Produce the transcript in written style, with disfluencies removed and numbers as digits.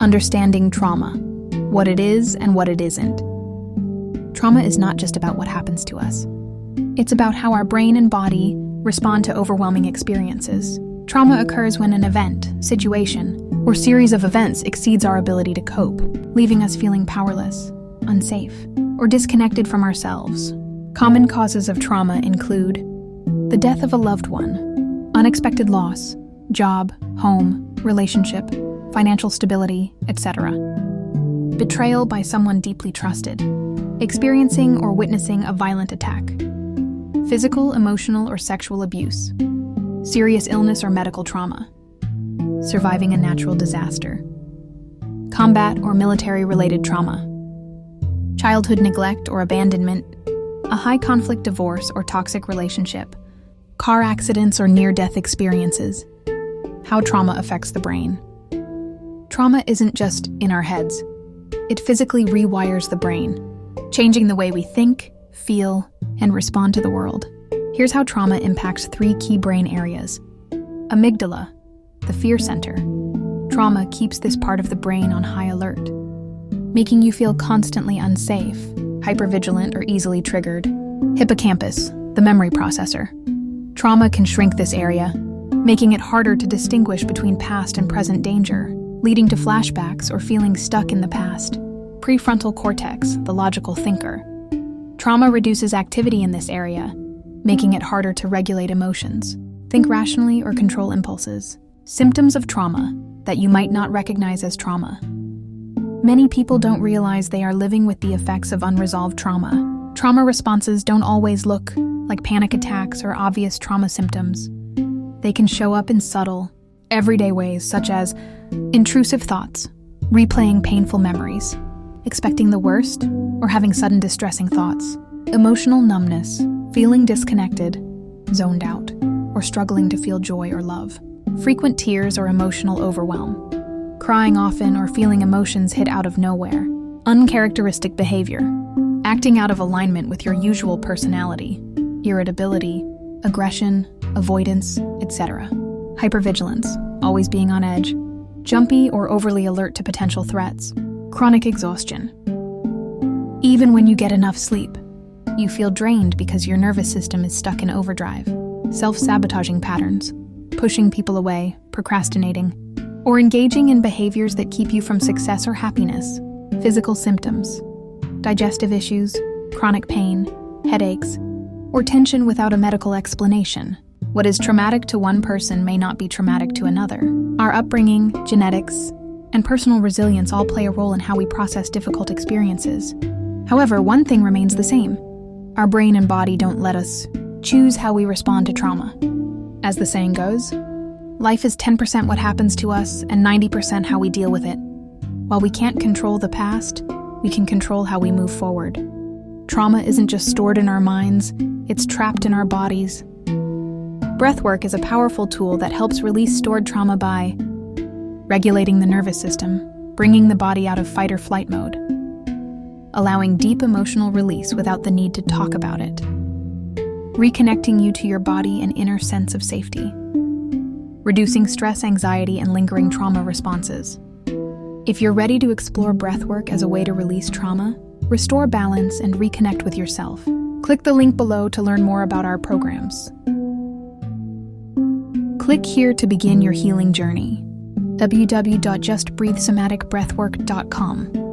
Understanding trauma, what it is and what it isn't. Trauma is not just about what happens to us. It's about how our brain and body respond to overwhelming experiences. Trauma occurs when an event, situation, or series of events exceeds our ability to cope, leaving us feeling powerless, unsafe, or disconnected from ourselves. Common causes of trauma include the death of a loved one, unexpected loss, job, home, relationship, financial stability, etc. Betrayal by someone deeply trusted, experiencing or witnessing a violent attack. Physical, emotional, or sexual abuse, serious illness or medical trauma, surviving a natural disaster, combat or military-related trauma, childhood neglect or abandonment, a high-conflict divorce or toxic relationship, car accidents or near-death experiences. How trauma affects the brain. Trauma isn't just in our heads. It physically rewires the brain, changing the way we think, feel, and respond to the world. Here's how trauma impacts 3 key brain areas. Amygdala, the fear center. Trauma keeps this part of the brain on high alert, making you feel constantly unsafe, hypervigilant, or easily triggered. Hippocampus, the memory processor. Trauma can shrink this area, making it harder to distinguish between past and present danger, leading to flashbacks or feeling stuck in the past. Prefrontal cortex, the logical thinker. Trauma reduces activity in this area, making it harder to regulate emotions, think rationally, or control impulses. Symptoms of trauma that you might not recognize as trauma. Many people don't realize they are living with the effects of unresolved trauma. Trauma responses don't always look like panic attacks or obvious trauma symptoms. They can show up in subtle, everyday ways such as intrusive thoughts, replaying painful memories, expecting the worst, or having sudden distressing thoughts. Emotional numbness, feeling disconnected, zoned out, or struggling to feel joy or love. Frequent tears or emotional overwhelm, crying often or feeling emotions hit out of nowhere. Uncharacteristic behavior, acting out of alignment with your usual personality, irritability, aggression, avoidance, etc. Hypervigilance, always being on edge, jumpy or overly alert to potential threats. Chronic exhaustion. Even when you get enough sleep, you feel drained because your nervous system is stuck in overdrive. Self-sabotaging patterns, pushing people away, procrastinating, or engaging in behaviors that keep you from success or happiness. Physical symptoms, digestive issues, chronic pain, headaches, or tension without a medical explanation. What is traumatic to one person may not be traumatic to another. Our upbringing, genetics, and personal resilience all play a role in how we process difficult experiences. However, one thing remains the same. Our brain and body don't let us choose how we respond to trauma. As the saying goes, life is 10% what happens to us and 90% how we deal with it. While we can't control the past, we can control how we move forward. Trauma isn't just stored in our minds, it's trapped in our bodies. Breathwork is a powerful tool that helps release stored trauma by regulating the nervous system, bringing the body out of fight or flight mode, allowing deep emotional release without the need to talk about it, reconnecting you to your body and inner sense of safety, reducing stress, anxiety, and lingering trauma responses. If you're ready to explore breathwork as a way to release trauma, restore balance, and reconnect with yourself, click the link below to learn more about our programs. Click here to begin your healing journey. www.justbreathesomaticbreathwork.com